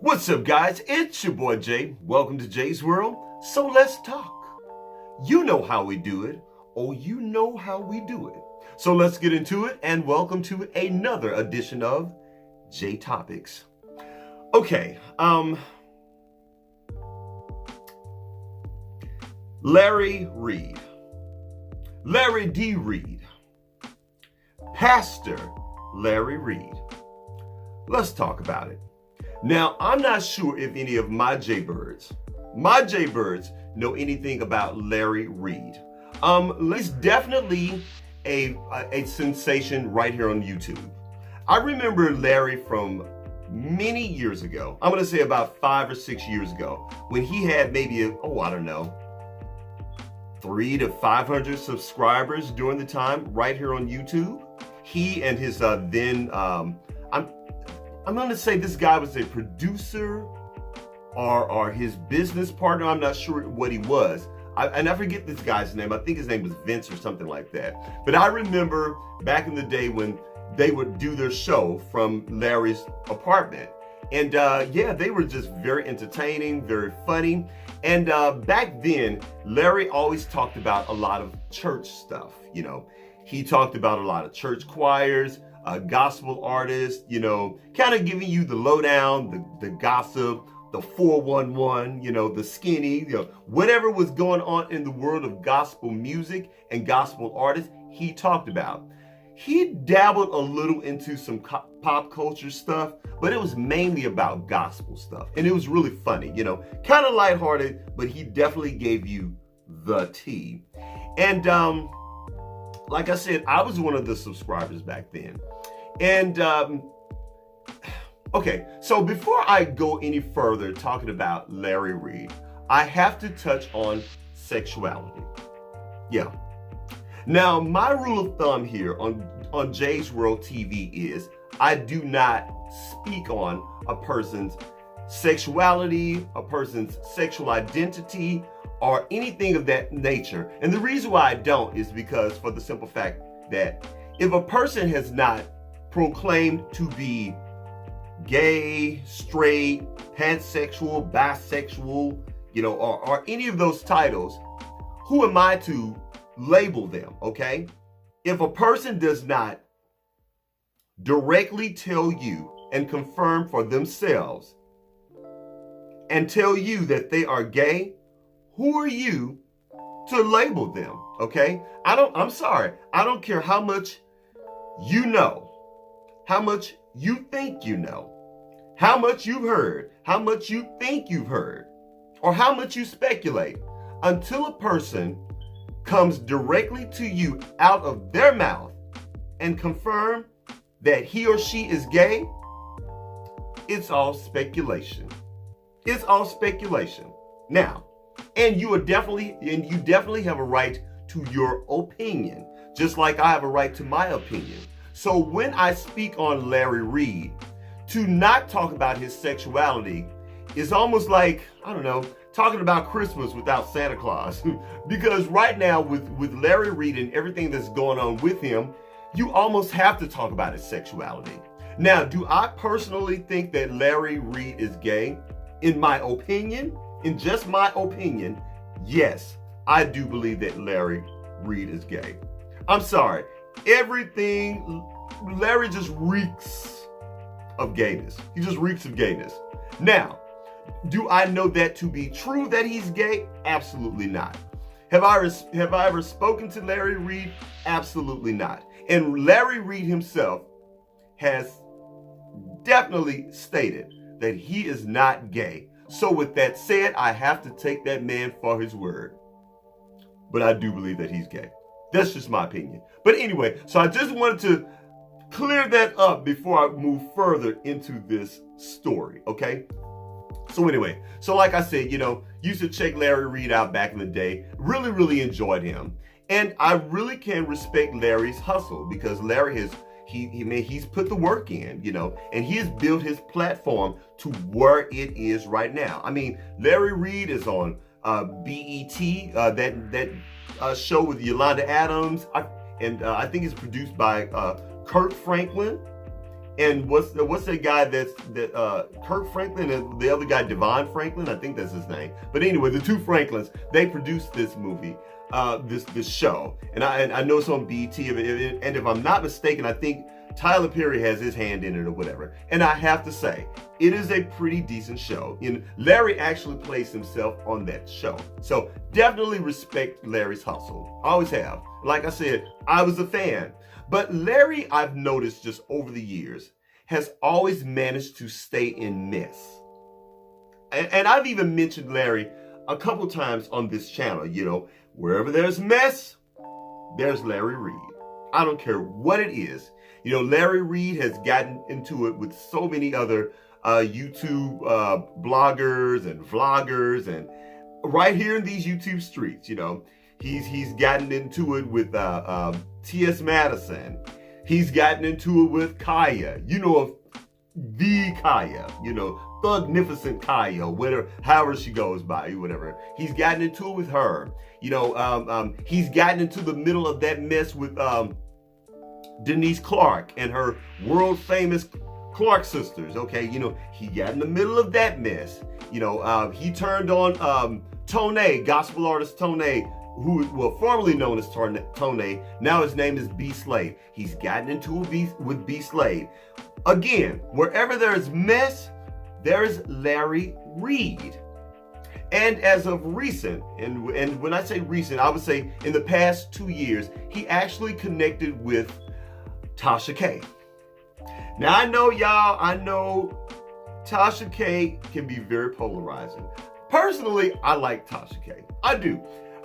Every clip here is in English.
What's up, guys? It's your boy Jay. Welcome to Jay's World. So let's talk. You know how we do it. Oh, you know how we do it. So let's get into it, and welcome to another edition of Jay Topics. Okay, Larry Reid, Larry D. Reid, Pastor Larry Reid. Let's talk about it. Now, I'm not sure if any of my Jaybirds know anything about Larry Reid. He's definitely a sensation right here on YouTube. I remember Larry from many years ago. I'm going to say about 5 or 6 years ago, when he had maybe, 300 to 500 subscribers during the time right here on YouTube. He and his I'm going to say this guy was a producer or his business partner. I'm not sure what he was. I forget this guy's name. I think his name was Vince or something like that. But I remember back in the day when they would do their show from Larry's apartment. And they were just very entertaining, very funny. And back then, Larry always talked about a lot of church stuff. You know, he talked about a lot of church choirs, gospel artists, kind of giving you the lowdown, the gossip, the 411, the skinny, whatever was going on in the world of gospel music and gospel artists, he talked about. He dabbled a little into some pop culture stuff, but it was mainly about gospel stuff. And it was really funny, kind of lighthearted, but he definitely gave you the tea. And like I said, I was one of the subscribers back then. And okay, so before I go any further talking about Larry Reid, I have to touch on sexuality. Yeah. Now, my rule of thumb here on Jay's World TV is I do not speak on a person's sexuality, a person's sexual identity, or anything of that nature. And the reason why I don't is because for the simple fact that if a person has not proclaimed to be gay, straight, pansexual, bisexual, or any of those titles, who am I to label them, okay? If a person does not directly tell you and confirm for themselves and tell you that they are gay, who are you to label them, okay? I'm sorry. I don't care how much you know, how much you think you know, how much you've heard, how much you think you've heard, or how much you speculate. Until a person comes directly to you out of their mouth and confirm that he or she is gay, it's all speculation. It's all speculation. Now, and you definitely have a right to your opinion, just like I have a right to my opinion. So when I speak on Larry Reid, to not talk about his sexuality is almost like, talking about Christmas without Santa Claus. Because right now with Larry Reid and everything that's going on with him, you almost have to talk about his sexuality. Now, do I personally think that Larry Reid is gay? In my opinion, in just my opinion, yes, I do believe that Larry Reid is gay. I'm sorry. Larry just reeks of gayness. He just reeks of gayness. Now, do I know that to be true that he's gay? Absolutely not. Have I ever spoken to Larry Reid? Absolutely not. And Larry Reid himself has definitely stated that he is not gay. So with that said, I have to take that man for his word. But I do believe that he's gay. That's just my opinion. But anyway, so I just wanted to clear that up before I move further into this story, okay? So anyway, so like I said, used to check Larry Reid out back in the day. Really, really enjoyed him. And I really can respect Larry's hustle because Larry he's put the work in, and he has built his platform to where it is right now. I mean, Larry Reid is on BET, that show with Yolanda Adams, and I think it's produced by Kirk Franklin. And what's that guy that Kirk Franklin and the other guy Devon Franklin, I think that's his name. But anyway, the two Franklins, they produced this movie, this show, and I know it's on BT. And if I'm not mistaken, I think Tyler Perry has his hand in it or whatever. And I have to say, it is a pretty decent show. And Larry actually plays himself on that show. So definitely respect Larry's hustle. Always have. Like I said, I was a fan. But Larry, I've noticed just over the years, has always managed to stay in mess. And I've even mentioned Larry a couple times on this channel. You know, wherever there's mess, there's Larry Reid. I don't care what it is. You know, Larry Reid has gotten into it with so many other YouTube bloggers and vloggers, and right here in these YouTube streets, you know, he's gotten into it with T.S. Madison. He's gotten into it with Kaya, you know, of the Kaya, you know, Thugnificent Kaya, whatever, however she goes by, whatever. He's gotten into it with her. You know, he's gotten into the middle of that mess with Denise Clark and her world famous Clark sisters. Okay, you know, he got in the middle of that mess. You know, he turned on Tone, gospel artist Tone, who was formerly known as Tone. Now his name is B Slade. He's gotten into it with B Slade. Again, wherever there's mess, there's Larry Reid. And as of recent, and when I say recent, I would say in the past 2 years, he actually connected with Tasha K. Now I know Tasha K can be very polarizing. Personally, I like Tasha K. I do.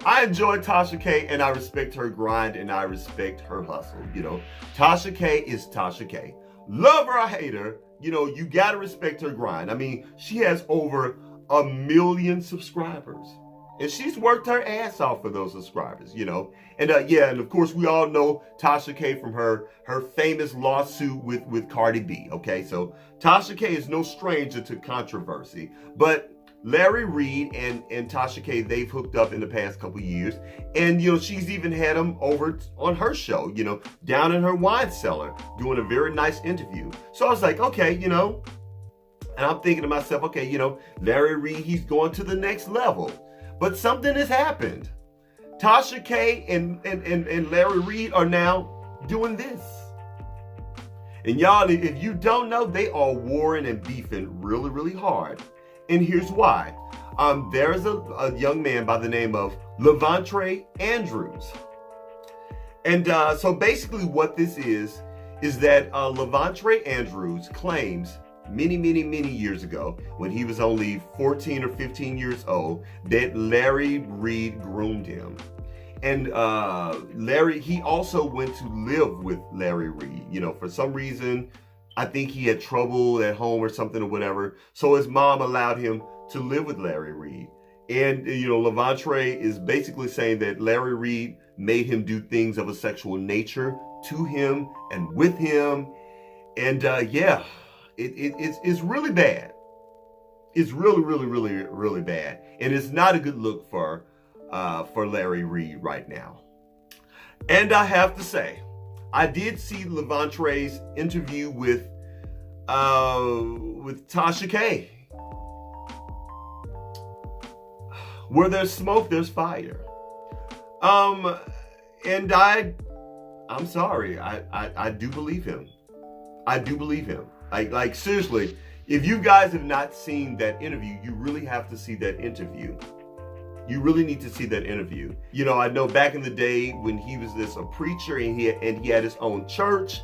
I enjoy Tasha K, and I respect her grind, and I respect her hustle. You know, Tasha K is Tasha K. Love her or hate her, you know, you gotta respect her grind. I mean, she has over 1 million subscribers. And she's worked her ass off for those subscribers, you know. And yeah, and of course we all know Tasha K from her famous lawsuit with Cardi B, okay? So Tasha K is no stranger to controversy. But Larry Reid and Tasha K, they've hooked up in the past couple years. And, you know, she's even had him over on her show, you know, down in her wine cellar, doing a very nice interview. So I was like, okay, you know, and I'm thinking to myself, okay, you know, Larry Reid, he's going to the next level. But something has happened. Tasha K and Larry Reid are now doing this. And y'all, if you don't know, they are warring and beefing really, really hard. And here's why. There's a young man by the name of Levante Andrews. And so basically what this is that Levante Andrews claims many years ago, when he was only 14 or 15 years old, that Larry Reid groomed him. And he also went to live with Larry Reid. You know, for some reason, I think he had trouble at home or something or whatever. So his mom allowed him to live with Larry Reid. And, you know, Levante is basically saying that Larry Reid made him do things of a sexual nature to him and with him. And yeah. It's really bad. It's really bad. And it's not a good look for Larry Reid right now. And I have to say, I did see Levante's interview with Tasha K. Where there's smoke, there's fire. And I'm sorry, I do believe him. I do believe him. Like seriously, if you guys have not seen that interview, you really have to see that interview. You really need to see that interview. You know, I know back in the day when he was a preacher and he had his own church,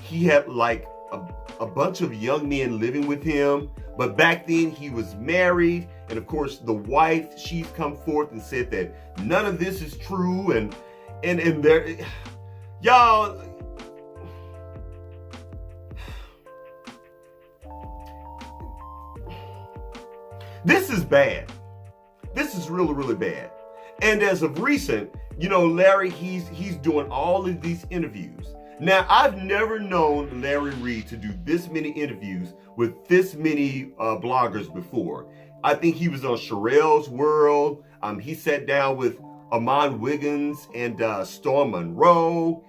he had like a bunch of young men living with him. But back then he was married, and of course the wife, she's come forth and said that none of this is true, and there, y'all. This is bad. This is really bad. And as of recent, you know, Larry, he's doing all of these interviews. Now, I've never known Larry Reid to do this many interviews with this many bloggers before. I think he was on Sherelle's World. He sat down with Amon Wiggins and Storm Monroe.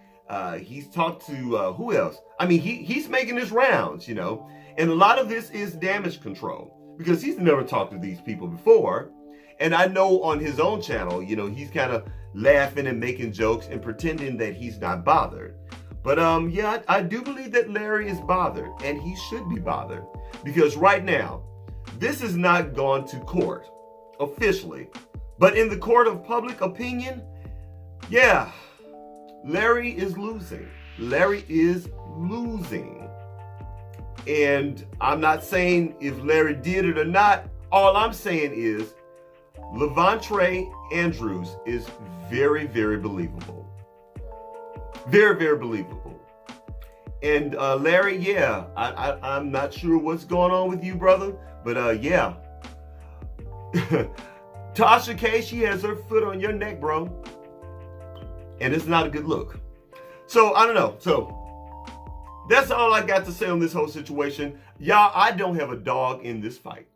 He's talked to, who else? I mean, he's making his rounds, you know, and a lot of this is damage control because he's never talked to these people before. And I know on his own channel, you know, he's kind of laughing and making jokes and pretending that he's not bothered. But yeah, I do believe that Larry is bothered, and he should be bothered, because right now, this has not gone to court officially, but in the court of public opinion, yeah, Larry is losing. Larry is losing. And I'm not saying if Larry did it or not. All I'm saying is Levante Andrews is very, very believable. Very, very believable. And Larry, yeah, I'm not sure what's going on with you, brother, but yeah. Tasha K, she has her foot on your neck, bro. And it's not a good look. So, I don't know. So, that's all I got to say on this whole situation. Y'all, I don't have a dog in this fight.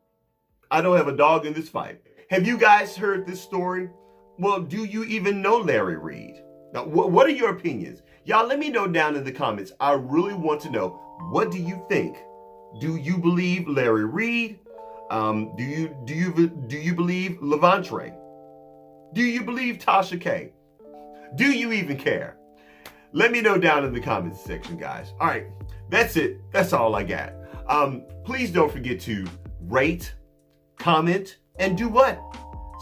I don't have a dog in this fight. Have you guys heard this story? Well, do you even know Larry Reid? Now, what are your opinions? Y'all, let me know down in the comments. I really want to know, what do you think? Do you believe Larry Reid? Do you believe Levante? Do you believe Tasha K? Do you even care? Let me know down in the comments section, guys. All right, that's it. That's all I got. Please don't forget to rate, comment, and do what?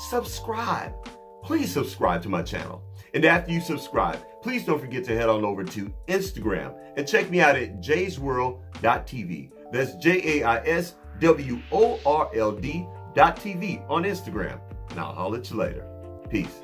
Subscribe. Please subscribe to my channel. And after you subscribe, please don't forget to head on over to Instagram and check me out at jaysworld.tv. That's JAISWORLD.tv on Instagram. And I'll holler at you later. Peace.